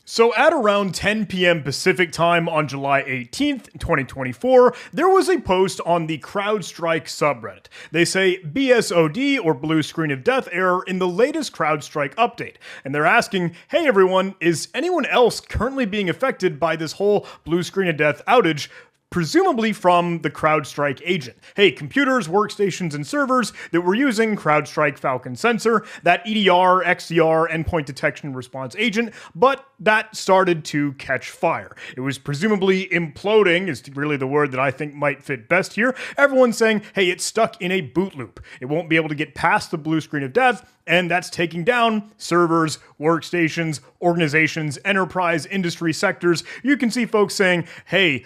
So at around 10 p.m. Pacific time on July 18th, 2024, there was a post on the CrowdStrike subreddit. They say bsod or blue screen of death error in the latest CrowdStrike update. And they're asking, hey everyone, is anyone else currently being affected by this whole blue screen of death outage? Presumably from the CrowdStrike agent. Hey, computers, workstations, and servers that were using CrowdStrike Falcon Sensor, that EDR, XDR, endpoint detection and response agent, but that started to catch fire. It was presumably imploding, is really the word that I think might fit best here. Everyone's saying, hey, it's stuck in a boot loop. It won't be able to get past the blue screen of death, and that's taking down servers, workstations, organizations, enterprise, industry sectors. You can see folks saying, hey,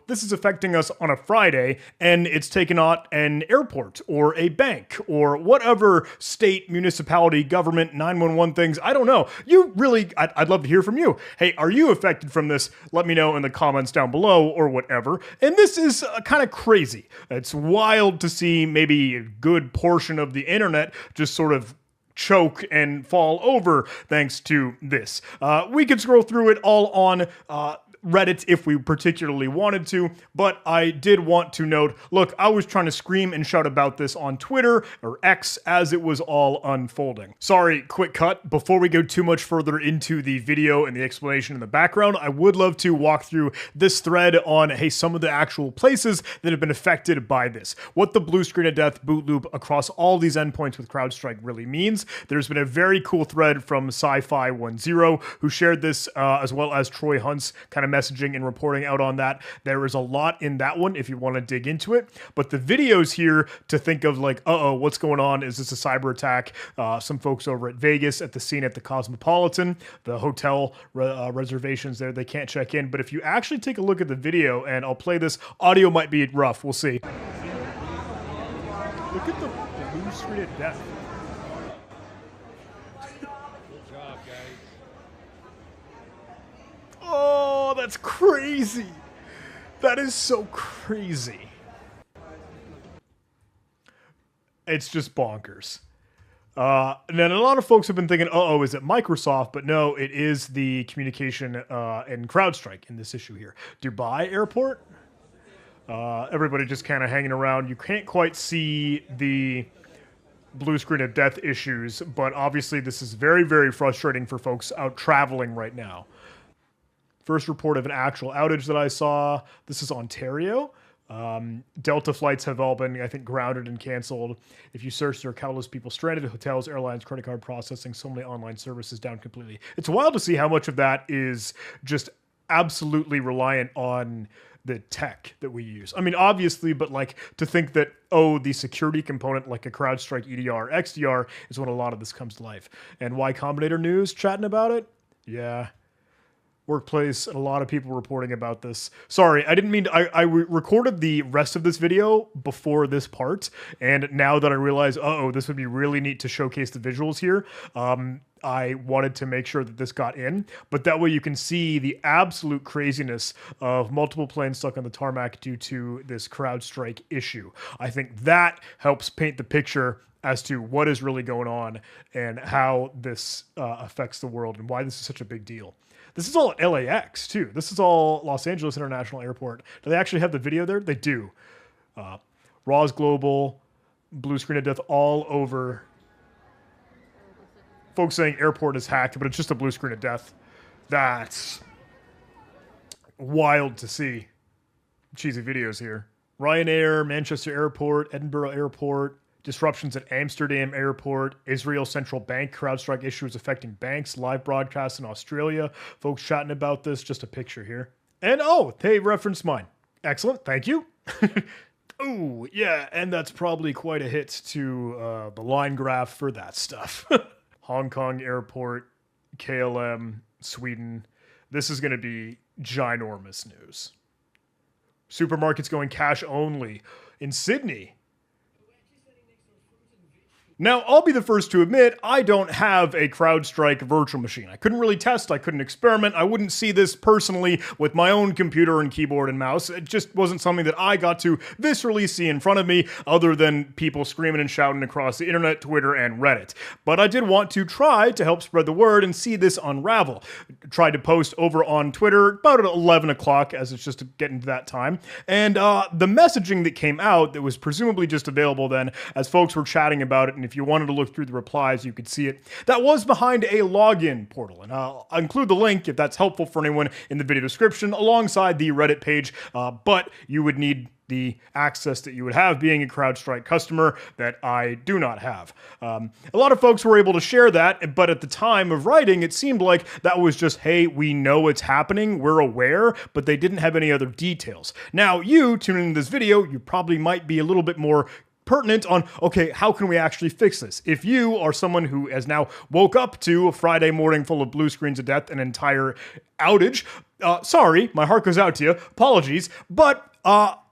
this is affecting us on a Friday, and it's taken out an airport or a bank or whatever state, municipality, government, 911 things. I don't know. I'd love to hear from you. Hey, are you affected from this? Let me know in the comments down below or whatever. And this is kind of crazy. It's wild to see maybe a good portion of the internet just sort of choke and fall over thanks to this. We could scroll through it all on Reddit if we particularly wanted to, but I did want to note, look, I was trying to scream and shout about this on Twitter or X as it was all unfolding. Sorry, quick cut. Before we go too much further into the video and the explanation in the background, I would love to walk through this thread on, hey, some of the actual places that have been affected by this. What the blue screen of death boot loop across all these endpoints with CrowdStrike really means. There's been a very cool thread from Sci-Fi10 who shared this as well as Troy Hunt's kind of messaging and reporting out on that. There is a lot in that one if you want to dig into it. But the videos here to think of like, what's going on? Is this a cyber attack? Some folks over at Vegas at the scene at the Cosmopolitan, the hotel reservations there, they can't check in. But if you actually take a look at the video, and I'll play this, audio might be rough. We'll see. Look at the blue screen of death. Oh, that's crazy. That is so crazy. It's just bonkers. And then a lot of folks have been thinking, is it Microsoft? But no, it is the communication in CrowdStrike in this issue here. Dubai Airport. Everybody just kind of hanging around. You can't quite see the blue screen of death issues, but obviously this is very, very frustrating for folks out traveling right now. First report of an actual outage that I saw. This is Ontario. Delta flights have all been, I think, grounded and canceled. If you search, there are countless people stranded. Hotels, airlines, credit card processing, so many online services down completely. It's wild to see how much of that is just absolutely reliant on the tech that we use. I mean, obviously, but like to think that, the security component like a CrowdStrike EDR, XDR is when a lot of this comes to life. And Y Combinator News chatting about it? Yeah. Workplace, and a lot of people reporting about this. Sorry, I didn't mean to, I recorded the rest of this video before this part, and now that I realize, this would be really neat to showcase the visuals here, I wanted to make sure that this got in, but that way you can see the absolute craziness of multiple planes stuck on the tarmac due to this CrowdStrike issue. I think that helps paint the picture as to what is really going on and how this affects the world and why this is such a big deal. This is all at LAX, too. This is all Los Angeles International Airport. Do they actually have the video there? They do. Roz Global, blue screen of death all over. Folks saying airport is hacked, but it's just a blue screen of death. That's wild to see. Cheesy videos here. Ryanair, Manchester Airport, Edinburgh Airport. Disruptions at Amsterdam Airport, Israel Central Bank, CrowdStrike issues affecting banks, live broadcast in Australia. Folks chatting about this, just a picture here. And they referenced mine. Excellent, thank you. Oh, yeah, and that's probably quite a hit to the line graph for that stuff. Hong Kong Airport, KLM, Sweden. This is going to be ginormous news. Supermarkets going cash only in Sydney. Now, I'll be the first to admit, I don't have a CrowdStrike virtual machine. I couldn't really test, I couldn't experiment, I wouldn't see this personally with my own computer and keyboard and mouse. It just wasn't something that I got to viscerally see in front of me, other than people screaming and shouting across the internet, Twitter, and Reddit. But I did want to try to help spread the word and see this unravel. Tried to post over on Twitter about at 11 o'clock, as it's just getting to that time, and the messaging that came out that was presumably just available then, as folks were chatting about it, and if you wanted to look through the replies, you could see it. That was behind a login portal, and I'll include the link if that's helpful for anyone in the video description alongside the Reddit page, but you would need the access that you would have being a CrowdStrike customer that I do not have. A lot of folks were able to share that, but at the time of writing, it seemed like that was just, hey, we know it's happening, we're aware, but they didn't have any other details. Now, you tuning into this video, you probably might be a little bit more pertinent on, okay, how can we actually fix this? If you are someone who has now woke up to a Friday morning full of blue screens of death, an entire outage, sorry, my heart goes out to you, apologies, but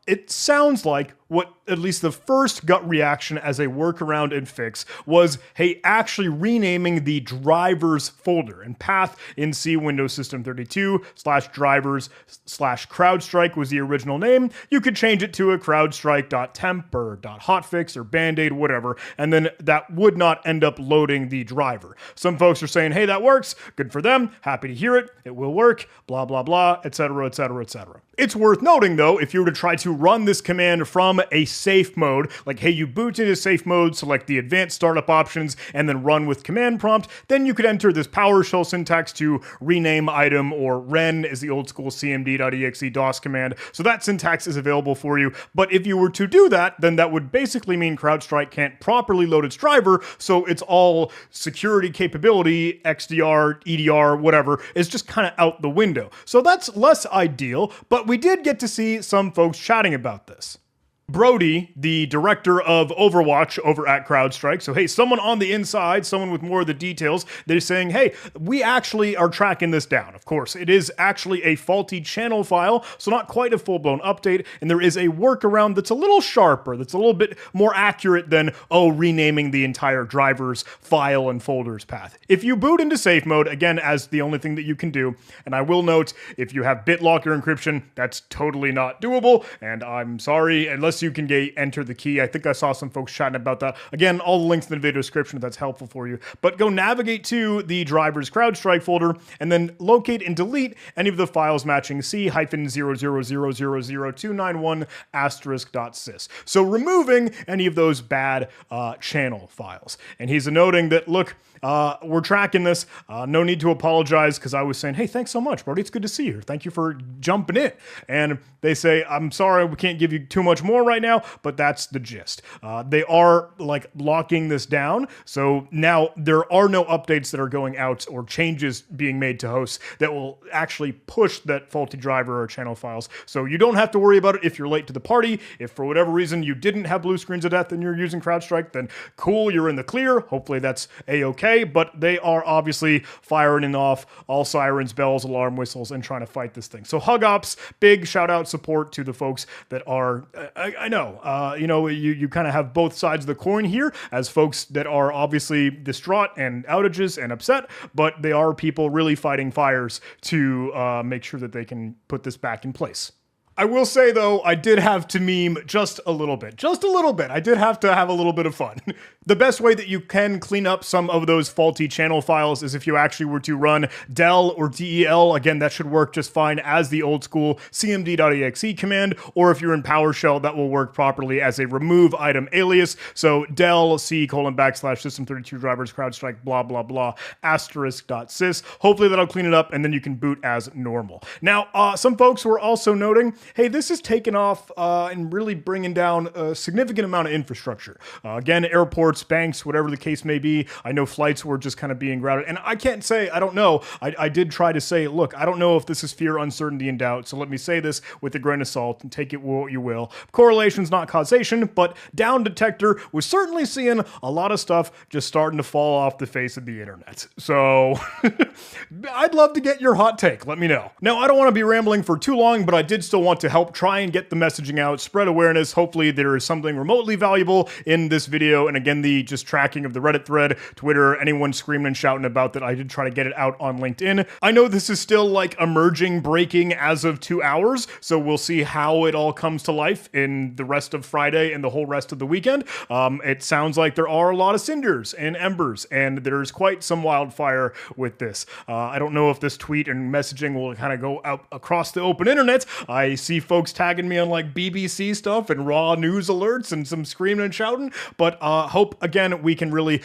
it sounds like what at least the first gut reaction as a workaround and fix was, hey, actually renaming the drivers folder and path in C Windows System 32 /drivers /CrowdStrike was the original name. You could change it to a CrowdStrike.temp or .hotfix or Band-Aid, whatever, and then that would not end up loading the driver. Some folks are saying, hey, that works. Good for them. Happy to hear it. It will work. Blah, blah, blah, etc., etc., etc. It's worth noting, though, if you were to try to run this command from a safe mode, like, hey, you boot into safe mode, select the advanced startup options, and then run with command prompt, then you could enter this PowerShell syntax to rename item, or ren is the old school cmd.exe DOS command. So that syntax is available for you. But if you were to do that, then that would basically mean CrowdStrike can't properly load its driver, so it's all security capability, XDR, EDR, whatever, is just kind of out the window. So that's less ideal, but we did get to see some folks chatting about this. Brody, the director of Overwatch over at CrowdStrike, so hey, someone on the inside, someone with more of the details, they're saying, hey, we actually are tracking this down. Of course, it is actually a faulty channel file, so not quite a full-blown update, and there is a workaround that's a little sharper, that's a little bit more accurate than, oh, renaming the entire driver's file and folders path. If you boot into safe mode, again, as the only thing that you can do, and I will note, if you have BitLocker encryption, that's totally not doable, and I'm sorry, unless you can enter the key. I think I saw some folks chatting about that. Again, all the links in the video description if that's helpful for you. But go navigate to the driver's CrowdStrike folder and then locate and delete any of the files matching C-0000291 *sys. So removing any of those bad channel files. And he's noting that, look, we're tracking this. No need to apologize, because I was saying, hey, thanks so much, Brody. It's good to see you. Thank you for jumping in. And they say, I'm sorry, we can't give you too much more right now, but that's the gist. They are like locking this down. So now there are no updates that are going out or changes being made to hosts that will actually push that faulty driver or channel files. So you don't have to worry about it if you're late to the party. If for whatever reason you didn't have blue screens of death and you're using CrowdStrike, then cool, you're in the clear. Hopefully that's a-okay. But they are obviously firing off all sirens, bells, alarm whistles, and trying to fight this thing. So Hug Ops, big shout out support to the folks that are, I know, you kind of have both sides of the coin here, as folks that are obviously distraught and outages and upset, but they are people really fighting fires to make sure that they can put this back in place. I will say, though, I did have to meme just a little bit. Just a little bit. I did have to have a little bit of fun. The best way that you can clean up some of those faulty channel files is if you actually were to run del or del. Again, that should work just fine as the old school cmd.exe command, or if you're in PowerShell, that will work properly as a remove item alias. So del c:/system32 drivers CrowdStrike blah blah blah *sys. Hopefully that'll clean it up, and then you can boot as normal. Now, some folks were also noting, hey, this is taking off and really bringing down a significant amount of infrastructure. Again, airports, banks, whatever the case may be. I know flights were just kind of being routed. And I can't say, I don't know. I did try to say, look, I don't know if this is fear, uncertainty, and doubt. So let me say this with a grain of salt and take it what you will. Correlation's not causation, but Down Detector was certainly seeing a lot of stuff just starting to fall off the face of the internet. So I'd love to get your hot take. Let me know. Now, I don't want to be rambling for too long, but I did still want want to help try and get the messaging out, spread awareness. Hopefully there is something remotely valuable in this video. And again, the just tracking of the Reddit thread, Twitter, anyone screaming and shouting about that. I did try to get it out on LinkedIn. I know this is still like emerging, breaking as of 2 hours. So we'll see how it all comes to life in the rest of Friday and the whole rest of the weekend. It sounds like there are a lot of cinders and embers, and there's quite some wildfire with this. I don't know if this tweet and messaging will kind of go out across the open internet. I see folks tagging me on like BBC stuff and raw news alerts and some screaming and shouting, but hope again we can really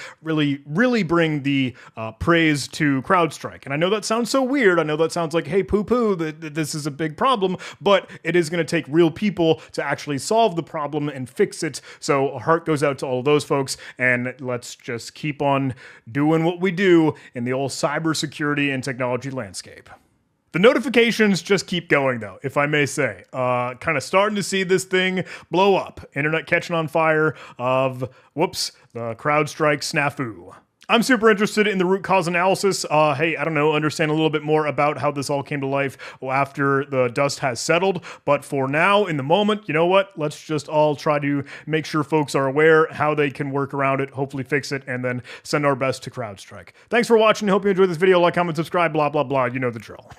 bring the praise to CrowdStrike. And I know that sounds so weird. I know that sounds like, hey, poo-poo, this is a big problem, but it is going to take real people to actually solve the problem and fix it. So a heart goes out to all of those folks, and let's just keep on doing what we do in the old cybersecurity and technology landscape. The notifications just keep going, though, if I may say. Kind of starting to see this thing blow up. Internet catching on fire of, whoops, the CrowdStrike snafu. I'm super interested in the root cause analysis. Hey, I don't know, understand a little bit more about how this all came to life after the dust has settled. But for now, in the moment, you know what? Let's just all try to make sure folks are aware how they can work around it, hopefully fix it, and then send our best to CrowdStrike. Thanks for watching. Hope you enjoyed this video. Like, comment, subscribe, blah, blah, blah. You know the drill.